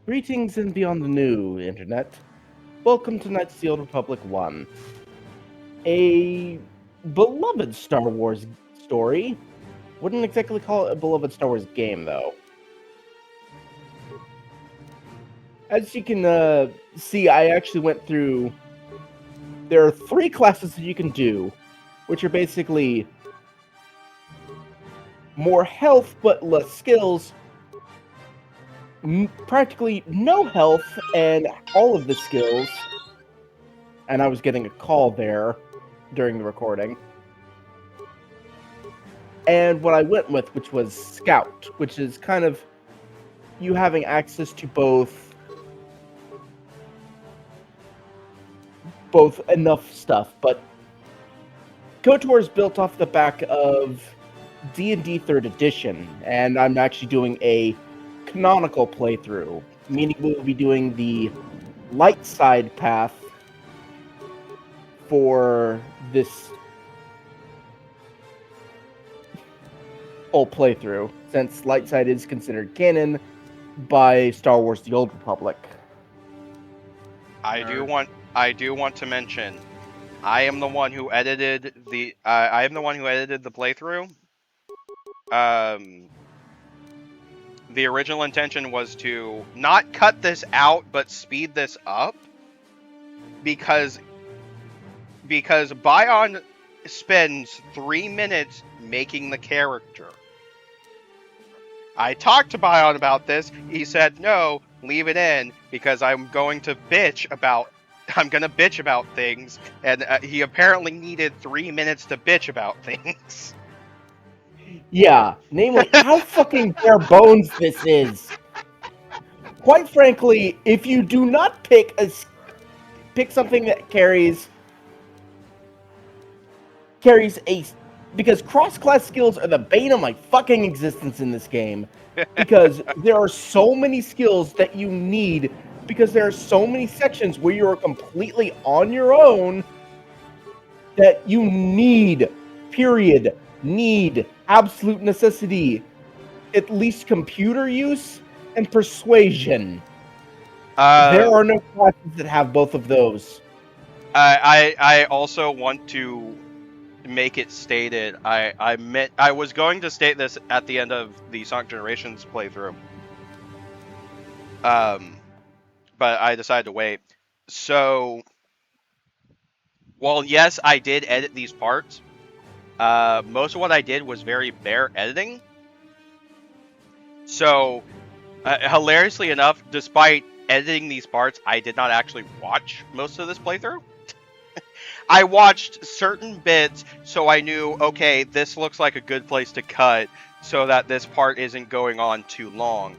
Greetings and beyond the new internet. Welcome to Knights of the Old Republic 1, a beloved Star Wars story. Wouldn't exactly call it a beloved Star Wars game, though. As you can see, I actually went through... There are 3 classes that you can do, which are basically more health but less skills, practically no health and all of the skills. And I was getting a call there during the recording. And what I went with, which was Scout, which is kind of you having access to both enough stuff, but KOTOR is built off the back of D&D 3rd Edition, and I'm actually doing a canonical playthrough, meaning we'll be doing the light side path for this whole playthrough, since light side is considered canon by Star Wars: The Old Republic. I do want to mention, I am the one who edited the playthrough. The original intention was to not cut this out, but speed this up, because Bion spends 3 minutes making the character. I talked to Bion about this. He said, no, leave it in, because I'm going to bitch about things, and he apparently needed 3 minutes to bitch about things. Yeah, namely, how fucking bare bones this is. Quite frankly, if you do not pick something that carries a... Because cross-class skills are the bane of my fucking existence in this game. Because there are so many skills that you need, because there are so many sections where you are completely on your own, that you need, absolute necessity, at least computer use and persuasion. There are no classes that have both of those. I also want to make it stated, I was going to state this at the end of the Sonic Generations playthrough, but I decided to wait. So, while yes, I did edit these parts, most of what I did was very bare editing. So, hilariously enough, despite editing these parts, I did not actually watch most of this playthrough. I watched certain bits, so I knew, okay, this looks like a good place to cut, so that this part isn't going on too long.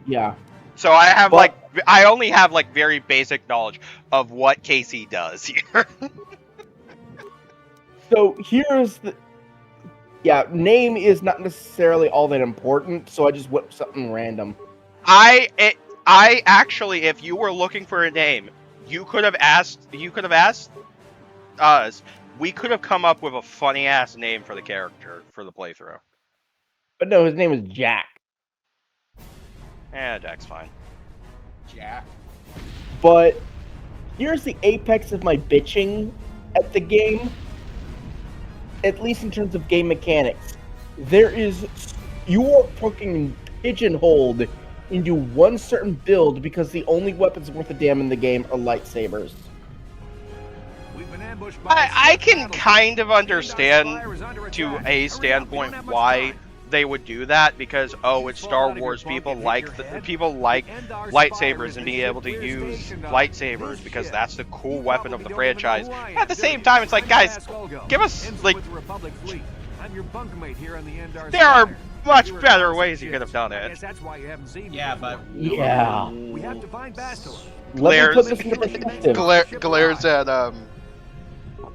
Yeah. So I only have very basic knowledge of what Casey does here. So here's the... Yeah, name is not necessarily all that important, so I just whipped something random. I actually, if you were looking for a name, you could have asked us. We could have come up with a funny ass name for the character for the playthrough. But no, his name is Jack. Jack's fine. Jack. But here's the apex of my bitching at the game, at least in terms of game mechanics. You are fucking pigeonholed into one certain build because the only weapons worth a damn in the game are lightsabers. I can kind of understand to a standpoint why they would do that, because it's Star Wars. People like lightsabers and being able to use lightsabers because that's the cool weapon of the franchise. At the same time, it's like, guys, give us there are much better ways you could have done it. Yeah, but Yeah. We have to find Bastil. Let me put this into perspective. Glares at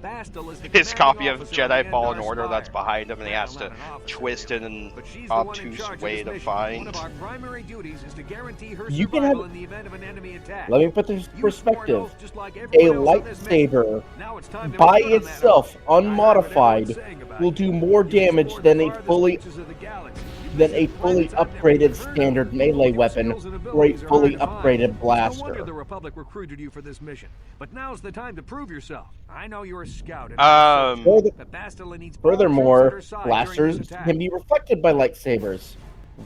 Bastil is his copy of Jedi Fallen Order that's behind him, and he has to twist in an obtuse way to find. One of our primary duties is to guarantee her You can survival have- in the event of an enemy attack. Let me put this in You swore an perspective. oath just like A everyone else on this mission. lightsaber, Now it's time to by return that itself, oath. I heard what unmodified, everyone's saying about will you. do more You damage explored than the a farthest fully... reaches of the galaxy. You than a fully upgraded standard melee weapon or a fully upgraded No wonder blaster. the Republic recruited you for this mission. But now's the time to prove yourself. I know you're a scout. But Bastila needs all troops at Furthermore, her side during blasters this attack. can be reflected by lightsabers,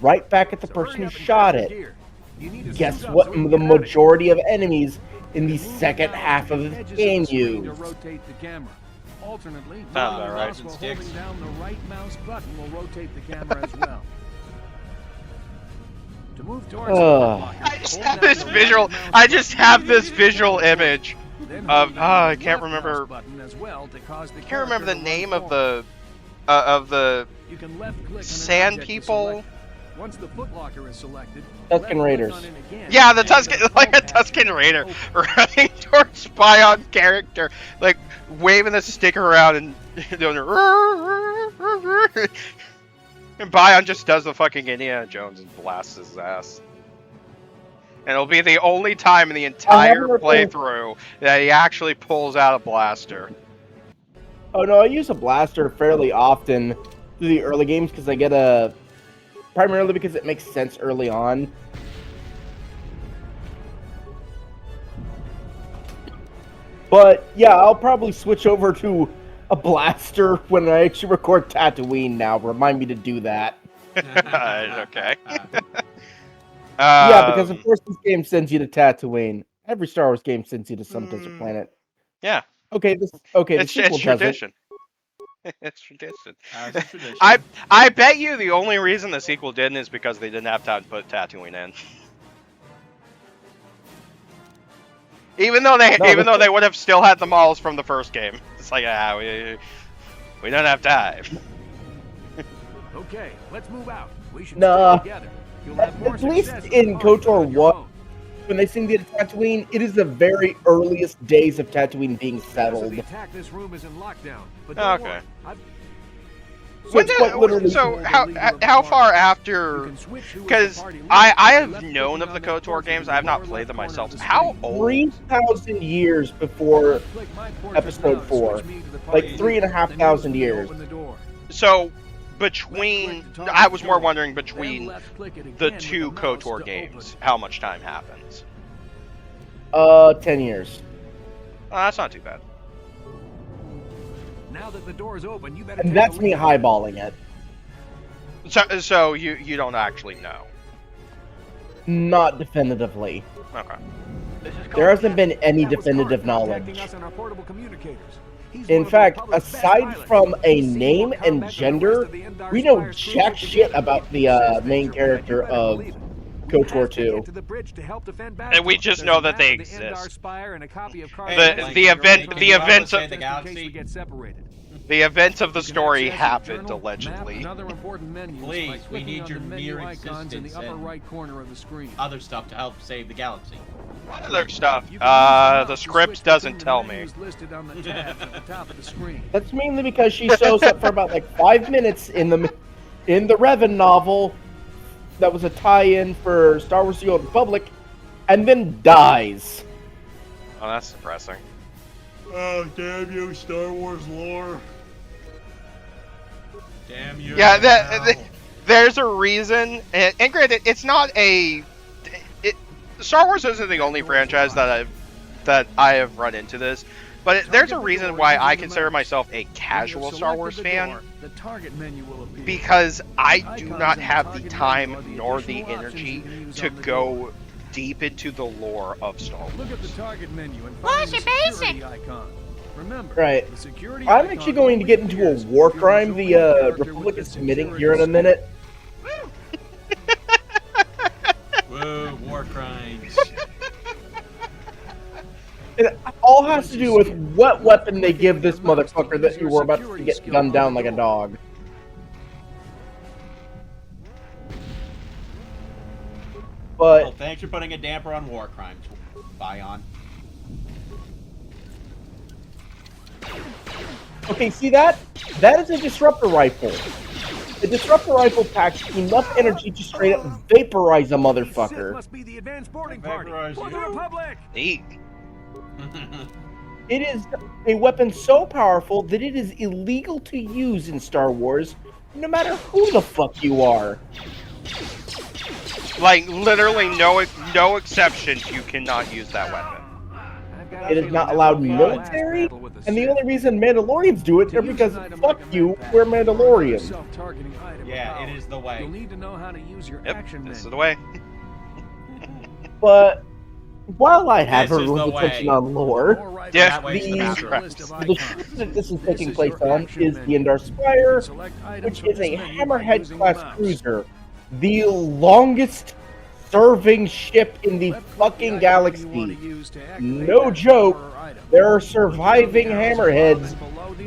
right back at the So person hurry who up and shot grab your it. gear. You need to Guess suit up what so we can the get out of here. majority of enemies in the Move second the half of mouse to the edges game screen to use. rotate the camera. Alternately, Sounds about moving the right. mouse while Sticks. holding down the right mouse button will rotate the camera as well. To move towards the footlocker, I just hold have down this the visual. right mouse I just button. have this visual image Then of. hold down I the can't left remember. mouse button as well to cause the I can't remember the character to name run of forward. the You can left click on an sand object to people. select it. Once the footlocker is selected, Tusken left click Raiders. on it again. Yeah, the And Tusken, the like a alt action Tusken Raider, will open. running towards Bion character, like waving the stick around and doing and Bion just does the fucking Indiana Jones and blasts his ass. And it'll be the only time in the entire playthrough that he actually pulls out a blaster. Oh no, I use a blaster fairly often through the early games because I get a... Primarily because it makes sense early on. But yeah, I'll probably switch over to a blaster when I actually record Tatooine now. Remind me to do that. Okay. Yeah, because of course this game sends you to Tatooine. Every Star Wars game sends you to some desert planet. Yeah. Okay, the It's sequel does it. tradition. It's tradition. It's a tradition. I bet you the only reason the sequel didn't is because they didn't have time to put Tatooine in. Even though they would have still had the models from the first game. It's like we don't have time. Okay, let's move out. We should Nah. stay together. You'll have more At least success in with parts KOTOR on your 1, own. when they sing the Tatooine, it is the very earliest days of Tatooine being So settled. the attack this room is in lockdown. But Oh, don't okay. worry, I've- So it's quite literally... So how far after? you can switch who is the Because party leader I by have left known clicking of on the that KOTOR portrait games. in I have the not lower played left them corner of myself. the How screen. old? 3,000 years before Click my portrait Episode now to 4. switch me to the Like party leader. 3,500 Then you years. open the door. So between, I was more wondering between Then left click it the again with two the mouse KOTOR to games, open. how much time happens? 10 years. Oh, that's not too bad. Now that the door is open, you better And take that's a me leap. highballing it. So you don't actually know. Not definitively. Okay. There hasn't been any That was definitive Karn contacting knowledge. us on our portable communicators. He's In one of the fact, Republic's best aside pilots. from a He's seen name more and combat than the gender, rest of the Endar we know Spire's jack crews shit together. about the He says they main do, and character you better of believe it. We KOTOR have to 2. get to the bridge to help defend And we Bastila. just There's know a that map they of the Endar exist. Spire and a copy of Karn's Hey, message the on event- your the phone events of- in case galaxy. we get separated. The events of the You can story access happened journal, allegedly. map, and other important menus by Please, we clicking need on your the menu mere icons in the existence upper and- right corner of the screen. Other stuff to help save the galaxy. Other stuff. You can use mouse The to script switch doesn't between the tell me. menus listed on the tabs at the top of the screen. That's mainly because she shows up for about like 5 minutes in the Revan novel that was a tie-in for Star Wars The Old Republic, and then dies. Oh, that's depressing. Oh, damn you, Star Wars lore. Damn you. Yeah, there's a reason, and granted, it's not a. Star Wars isn't the only franchise that I have run into this, but there's a reason why I consider myself a casual Star Wars fan, The target menu will appear. because I do Icons not in have the target time menu are the nor the additional energy options you can use to on the go door. deep into the lore of Star Wars. Look at the target menu and What's find the your security basic? icon. Remember, Right. the security I'm icon actually going to only get into a appears war if you're crime the the character Republic with is the committing security here in a scan. minute. Whoa, war crimes. It all has to do with what weapon they give this motherfucker that you were about to get gunned down like a dog. Well, But thanks for putting a damper on war crimes, Bion. okay, see that? That is a disruptor rifle. The disruptor rifle packs enough energy to straight up vaporize a These Sith motherfucker. must be the advanced boarding party. Vaporize For the you. Republic. Neat. It is a weapon so powerful that it is illegal to use in Star Wars no matter who the fuck you are. Like, literally no exceptions, you cannot use that weapon. It is not allowed military, and the only reason Mandalorians do it is because, fuck you, we're Mandalorians. Yeah, it is the way. You'll need to know how to use your Yep, action this is menu. the way. But while I have This is everyone's the attention way. on lore, Yeah. That way is the bathroom. the ship that this is taking place on is the Endar Spire, which is a Hammerhead-class cruiser, the longest serving ship in the fucking galaxy. No joke, there are surviving Hammerheads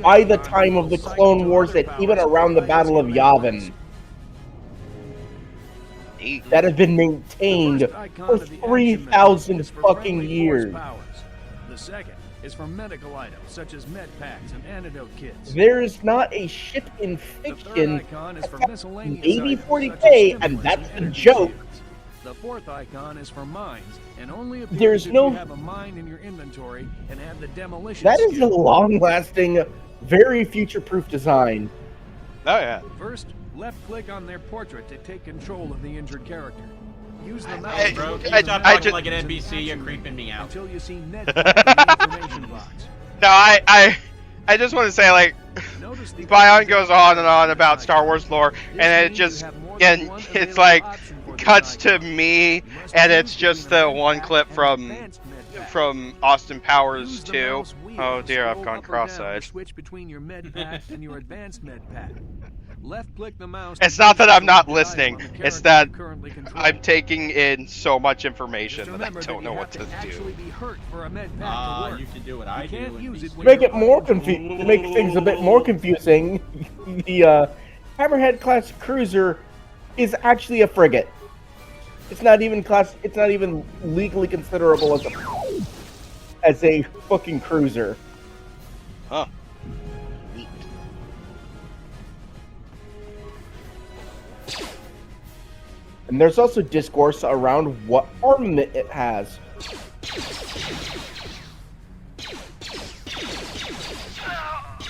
by the time of the Clone Wars and even around the Battle of Yavin that have been maintained for 3,000 fucking years. The second is for medical items such as med packs and antidote kits. There is not a ship in The third fiction icon is for except miscellaneous maybe items 40K, such as and that's stimulants the and joke. energy The fourth icon is for mines, and only appears There's if no- you have a mine in your inventory and have the demolition That is a skill. long-lasting, very future-proof design. Oh, yeah. First, left-click on their portrait to take control of the injured character. Use the mouse. Hey, Bro, to can I- you stop I talking just- like an NPC? You're creeping me out. until you see Ned in the information box. No, I just want to say, like, Notice the Bion goes on and on about Star Wars lore, and it just, and it's like, cuts to me, and it's just the one clip from Austin Powers 2. Oh dear, I've gone cross-eyed. Switch between your med pack and your advanced med pack. Left click the mouse. It's not that I'm not listening, the it's character that you currently control. I'm taking in so much information Just that I remember don't know you what have to actually do. be hurt for a med pack to work. You can do what I do. can't and use be it To when make you're it more fighting. to make things a bit more confusing, the Hammerhead-class cruiser is actually a frigate. It's not even legally considerable as a fucking cruiser. Huh. Neat. And there's also discourse around what armament it has.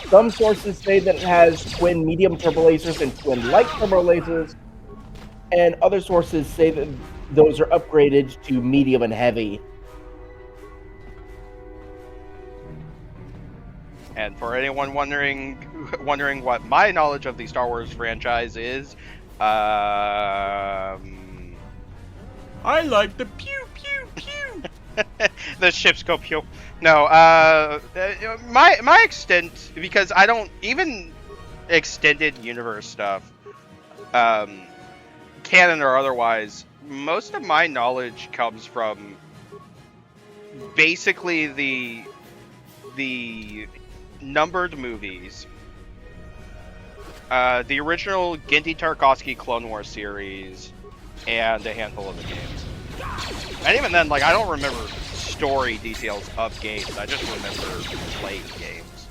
Some sources say that it has twin medium turbo lasers and twin light turbo lasers, and other sources say that those are upgraded to medium and heavy. And for anyone wondering what my knowledge of the Star Wars franchise is, I like the pew pew pew. the ships go pew. No, my extent, because I don't even extended universe stuff, canon or otherwise. Most of my knowledge comes from basically the numbered movies, the original Genndy Tartakovsky Clone Wars series, and a handful of the games. And even then, like, I don't remember story details of games. I just remember playing games.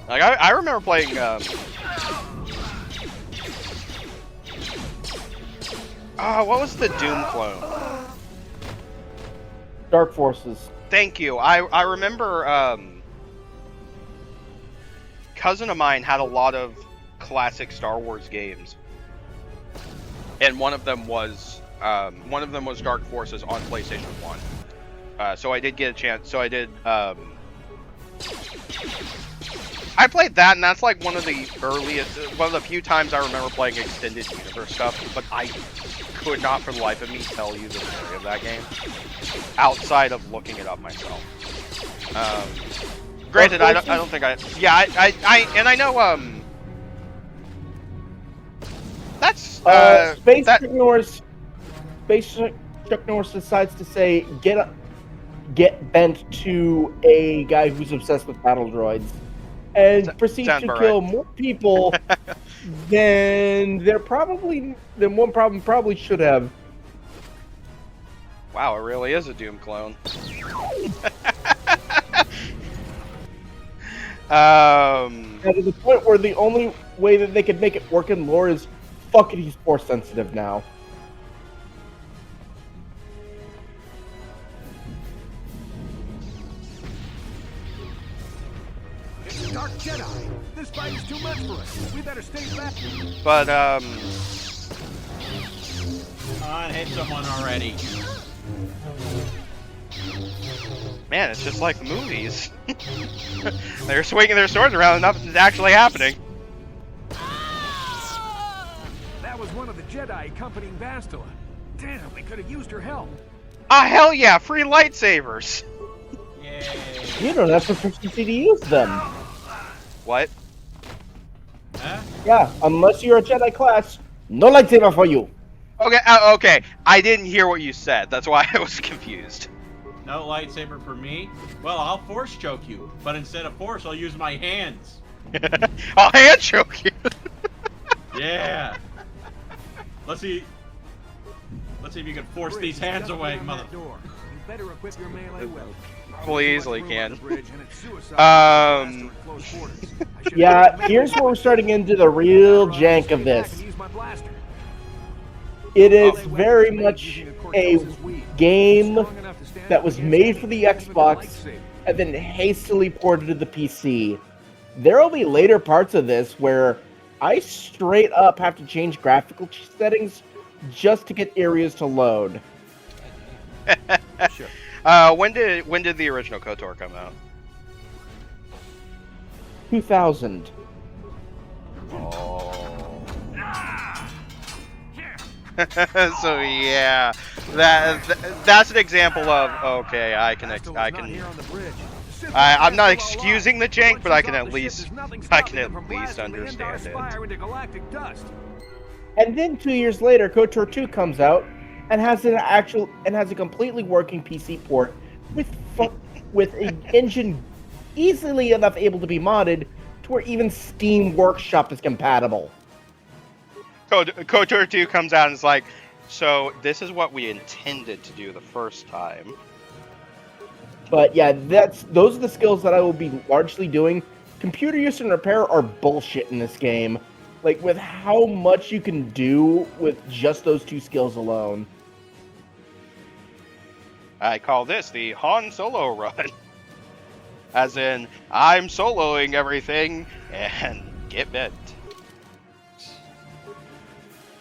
Like, I remember playing, what was the Doom clone? Dark Forces. Thank you. I remember, cousin of mine had a lot of classic Star Wars games, and one of them was Dark Forces on PlayStation 1. So I did get a chance. So I did. I played that, and that's like one of the few times I remember playing extended universe stuff. But I could not, for the life of me, tell you the story of that game outside of looking it up myself. Granted, I don't think I. Yeah, I know. That's Space that. Chuck Norris decides to say get bent to a guy who's obsessed with battle droids, and proceeds sounds to about kill right. more people than one probably should have. Wow, it really is a Doom clone. And to the point where the only way that they could make it work in lore is, fuck it, he's force sensitive now. It's a Dark Jedi. This fight is too much for us. We better stay back. But Come on, hit someone already. man, it's just like the movies. They're swinging their swords around and nothing's actually happening. That was one of the Jedi accompanying Bastila. Damn, we could have used her help. Ah, hell yeah, free lightsabers. Yay. You don't have proficiency to use them. What? Huh? Yeah, unless you're a Jedi class, no lightsaber for you. Okay, okay. I didn't hear what you said. That's why I was confused. No lightsaber for me? Well, I'll force choke you, but instead of force, I'll use my hands. I'll hand choke you. Yeah. Let's see. Let's see if you can force these hands away, mother. You better equip your melee weapon. Well, easily can. Yeah, here's where we're starting into the real jank of this. It is very much a game that was made for the Xbox and then hastily ported to the PC. There will be later parts of this where I straight up have to change graphical settings just to get areas to load. Sure. When did the original KOTOR come out? 2000. Oh. So yeah, that's an example of okay. I'm not excusing the jank, but I can at least understand it. And then 2 years later, KOTOR 2 comes out and has a completely working PC port with an engine easily enough able to be modded to where even Steam Workshop is compatible. KOTOR 2 comes out and it's like, so this is what we intended to do the first time. But yeah, those are the skills that I will be largely doing. Computer use and repair are bullshit in this game. Like, with how much you can do with just those two skills alone. I call this the Han Solo run. As in, I'm soloing everything and get bent.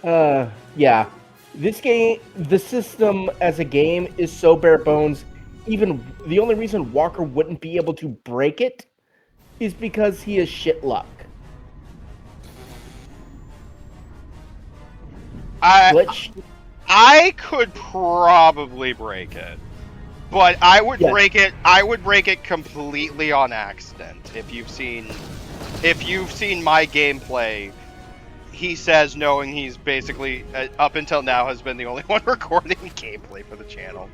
Yeah. This game, the system as a game is so bare bones, even the only reason Walker wouldn't be able to break it is because he is shit luck. I could probably break it, but I would break it. I would break it completely on accident. If you've seen my gameplay, he says, knowing he's basically up until now has been the only one recording gameplay for the channel.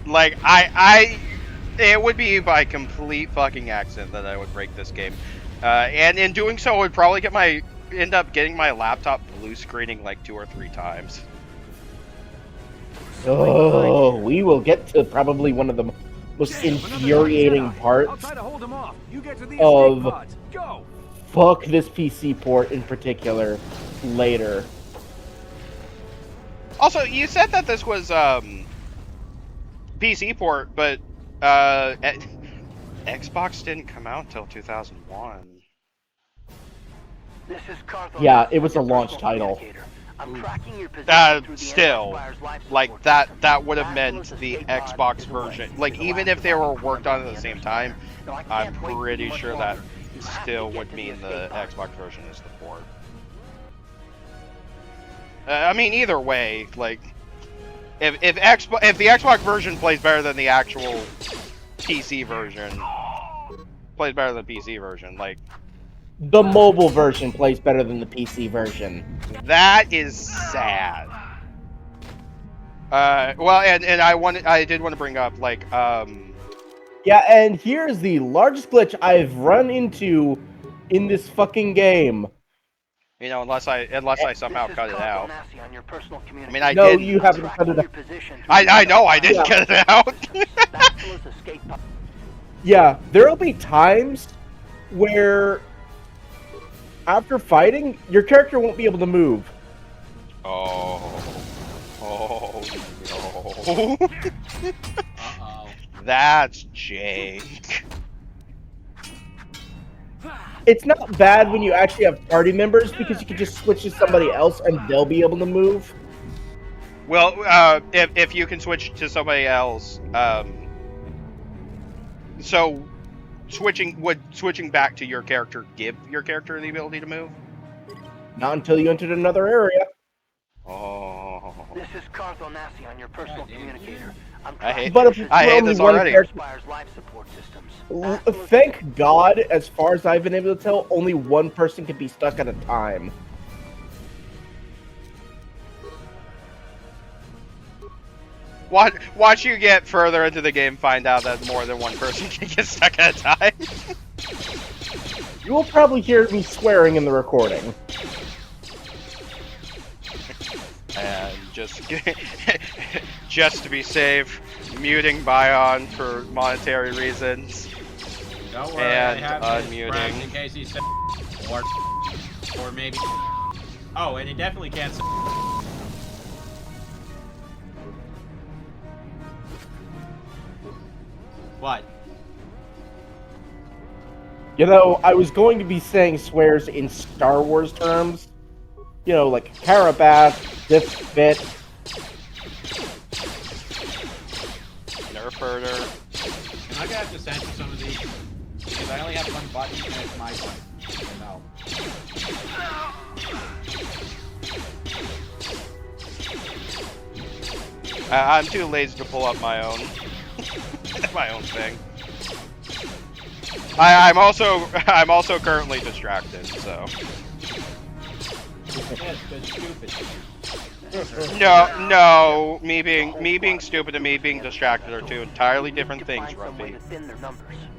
Like it would be by complete fucking accident that I would break this game, and in doing so, I would probably end up getting my laptop blue screening like 2 or 3 times. Oh, we will get to probably one of the most infuriating parts of fuck this PC port in particular later. Also, you said that this was PC port, but Xbox didn't come out until 2001. Yeah, it was a launch title. Still, like that would have meant the Xbox version. Like, even if they were worked on at the same time, I'm pretty sure that still would mean the Xbox version is the port. I mean, either way, like, if the Xbox version plays better than the actual PC version, like, the mobile version plays better than the PC version. that is sad. Well, and I did want to bring up, like, Yeah, and here's the largest glitch I've run into in this fucking game. you know, unless I somehow cut it out. I mean, I No, did. you haven't cut it out. I know I didn't cut it out. Yeah, there'll be times where after fighting, your character won't be able to move. Oh no. Uh-oh. That's jank. It's not bad when you actually have party members because you can just switch to somebody else and they'll be able to move. Well, if you can switch to somebody else, so switching back to your character give your character the ability to move? Not until you entered another area. Oh. This is Cartho Nassi on your personal communicator. I hate only this one already. character- life support systems. Thank God, as far as I've been able to tell, only one person can be stuck at a time. Watch you get further into the game, find out that more than one person can get stuck at a time. You will probably hear me swearing in the recording. And just just to be safe, muting Bion for monetary reasons. Don't worry, And I have unmuting. friends in case he said or maybe. Oh, and he definitely can't say. What? You know, I was going to be saying swears in Star Wars terms. You know, like Carabath, Diff Bit. Nerf herder. Am I gonna have to censor some of these? Because I only have one button and it's my button. No. I'm too lazy to pull up my own thing. I'm also currently distracted, so. Yes, but stupid. No, me being stupid and me being distracted are two entirely different things, Rumpy.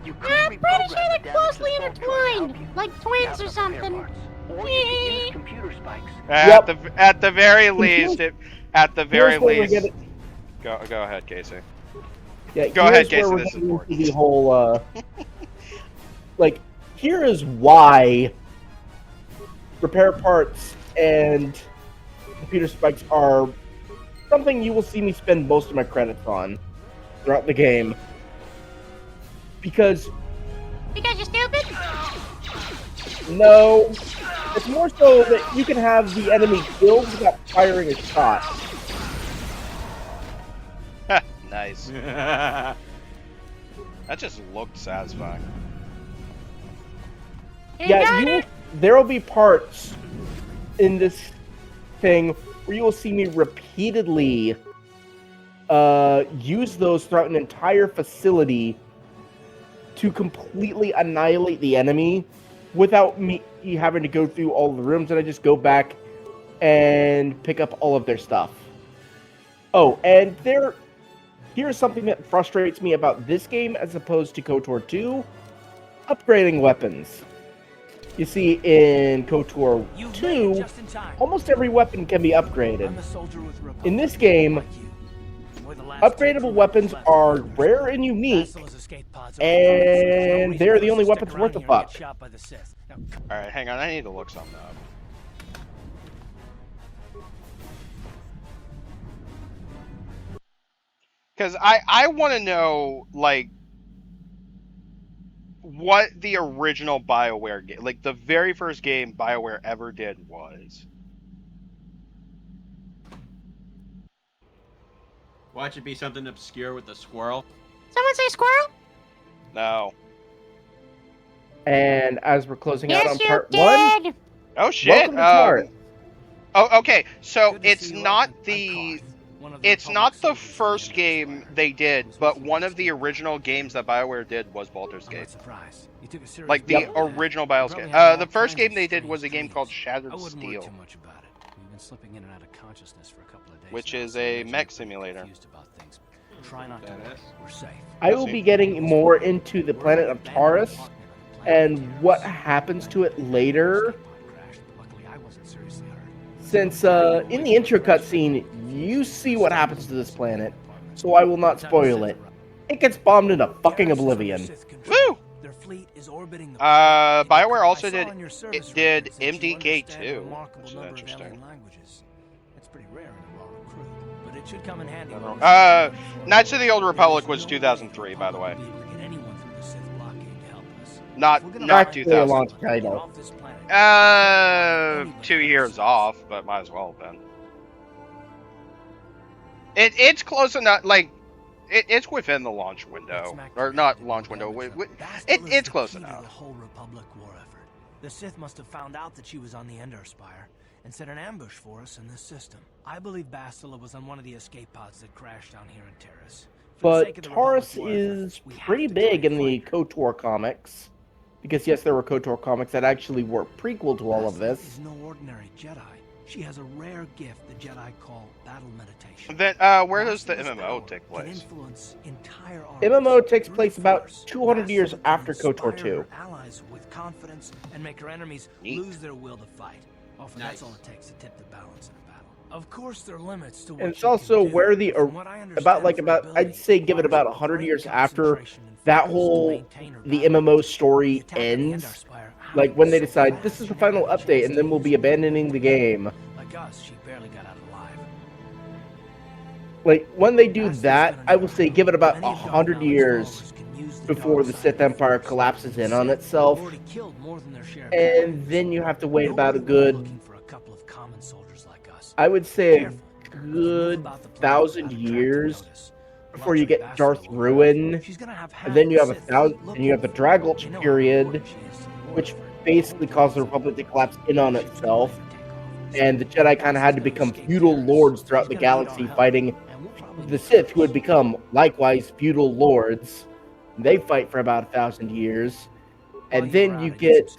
I'm pretty sure they're closely intertwined, like twins or something. At the very least, at the very Here's where we're least. getting- Go ahead, Casey. Yeah, Go ahead, here's where Casey. we're This is getting important. into the whole, like, here is why repair parts and computer spikes are something you will see me spend most of my credits on throughout the game. Because, Because you're stupid? no, it's more so that you can have the enemy killed without firing a shot. Nice. That just looked satisfying. Yeah, there will be parts in this thing where you will see me repeatedly use those throughout an entire facility to completely annihilate the enemy without me having to go through all the rooms, and I just go back and pick up all of their stuff. Oh, and here's something that frustrates me about this game as opposed to KOTOR 2, upgrading weapons. You see, in KOTOR 2, almost every weapon can be upgraded. In this game, upgradable weapons are rare and unique, and they're the only weapons worth a fuck. Alright, hang on, I need to look something up. Because I want to know, like, what the original BioWare game, like the very first game BioWare ever did was. Watch it be something obscure with a squirrel. Someone say squirrel? No. And as we're closing out on Yes, you part did! 1, Oh shit. welcome to Tart. Oh, okay. So it's not the first game they did, but one of the original games that BioWare did was Baldur's Gate. Like the original Baldur's Gate. The first game they did was a game called Shattered Steel, which is a mech simulator. I will be getting more into the planet of Taurus and what happens to it later. Since in the intro cutscene, you see what happens to this planet, so I will not spoil it. It gets bombed into fucking oblivion. Woo! BioWare also did MDK2, which is interesting. It's pretty rare in a raw recruit, but it should come in handy. Knights of the Old Republic was 2003, by the way. Not Actually, a 2000. launch title. 2 years off, but might as well have been. It's close enough. Like, it's within the launch window, or not launch window. It's close enough. The whole Republic war effort. The Sith must have found out that she was on the Endar Spire and set an ambush for us in this system. I believe Bastila was on one of the escape pods that crashed down here in Terrace. But Taurus is pretty big in the KOTOR comics. Because yes, there were KOTOR comics that actually were prequel to all of this. Is no ordinary Jedi. She has a rare gift the Jedi call battle meditation. Then, where does the MMO take place? MMO takes place about 200 years after KOTOR 2. Allies with confidence and make her enemies lose their will to fight. Often that's all it takes to tip the balance in a battle. Of course, there are limits to what And it's also where the I'd say give it about 100 years after that whole the MMO story ends. Like when they decide this is the final update and then we'll be abandoning the game. Like us, she barely got out alive. Like when they do that, I will say give it about 100 years before the Sith Empire collapses in on itself. And then you have to wait about a good, I would say a good 1,000 years before you get Darth Ruin. And then you have the Dragulch period, which basically caused the Republic to collapse in on itself. And the Jedi kind of had to become feudal lords throughout the galaxy, fighting the Sith, who had become likewise feudal lords. They fight for about 1,000 years. And then you get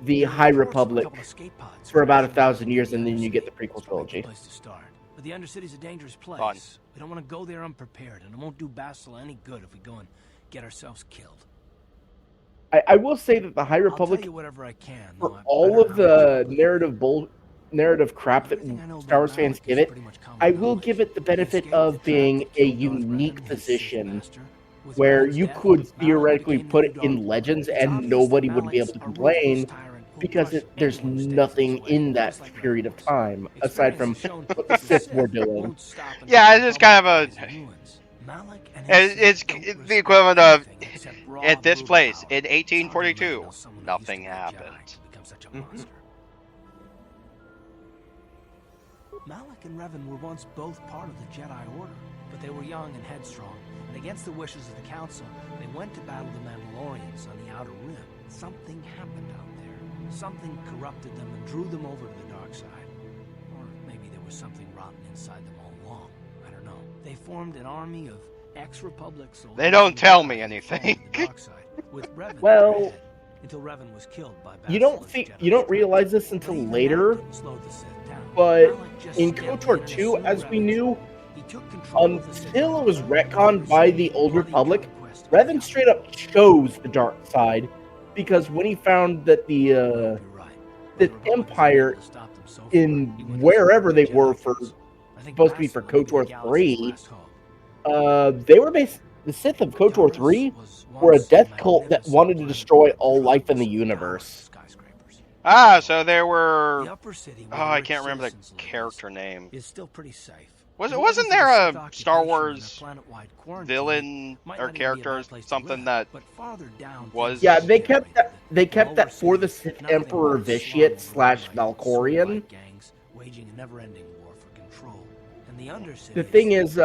the High Republic for about 1,000 years, and then you get the prequel trilogy. But the Undercity's a dangerous place. Fun. We don't want to go there unprepared, and it won't do Bastila any good if we go and get ourselves killed. I will say that the High Republic, I can, for all of the narrative crap that Star Wars fans give it, I will give it the benefit of being a unique position where you could theoretically put it in Legends and nobody would be able to complain because there's nothing in that period of time aside from what the Sith were doing. Yeah, it's just kind of it's the equivalent of at this place in 1842, nothing happened. Malak and Revan were once both part of the Jedi Order, but they were young and headstrong, and against the wishes of the Council, they went to battle the Mandalorians on the Outer Rim. Something happened out there. Something corrupted them and drew them over to the dark side. Or maybe there was something rotten inside them all along. I don't know. They formed an army of ex-Republic soldiers. They don't tell me anything. Well, until Revan was killed by you don't realize this until later, but in KOTOR 2, as we knew, until it was retconned by the Old Republic, Revan straight up chose the dark side, because when he found that the Empire, in wherever they were supposed to be for KOTOR 3, they were the Sith of KOTOR 3 were a death cult that wanted to destroy all life in the universe. Ah, so there were. Oh, I can't remember the character name. Is still pretty safe. Wasn't there a Star Wars villain or character or something that was? Yeah, they kept that for the Sith Emperor Vitiate / Valkorion. The thing is,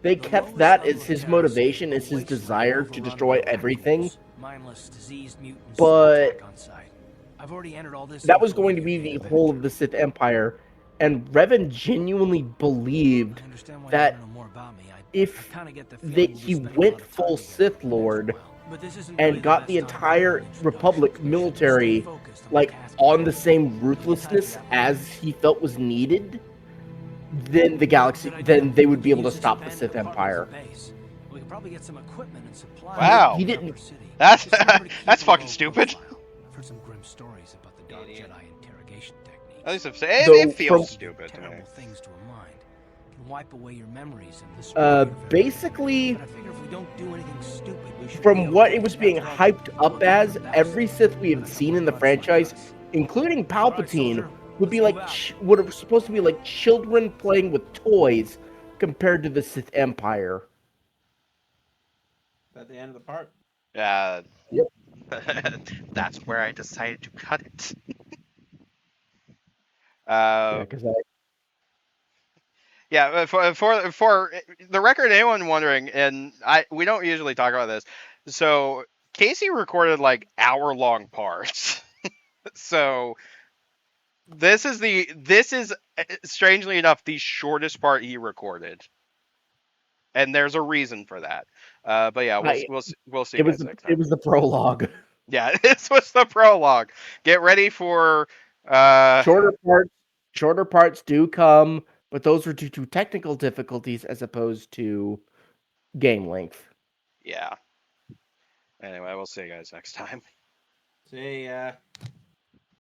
they kept that as his motivation, as his desire to destroy everything. But that was going to be the whole of the Sith Empire. And Revan genuinely believed that if he went full Sith Lord and got the entire Republic military like on the same ruthlessness as he felt was needed, then then they would be able to stop the Sith Empire. Wow, he didn't. That's fucking stupid. I've heard some grim stories about the Dark Jedi interrogation technique. At least it feels stupid to me. Things to a mind can wipe away your memories and basically, from what it was being hyped up as, every Sith we have seen in the franchise, including Palpatine, would have supposed to be like children playing with toys compared to the Sith Empire. Is that the end of the part? Yep. That's where I decided to cut it. Yeah, because Yeah, for the record, anyone wondering, and we don't usually talk about this. So Casey recorded like hour-long parts. So this is strangely enough the shortest part he recorded, and there's a reason for that. But yeah, we'll see it was guys next it time. was the prologue. Yeah, this was the prologue. Get ready for Shorter parts do come, but those were due to technical difficulties as opposed to game length. yeah. Anyway, we'll see you guys next time. See ya.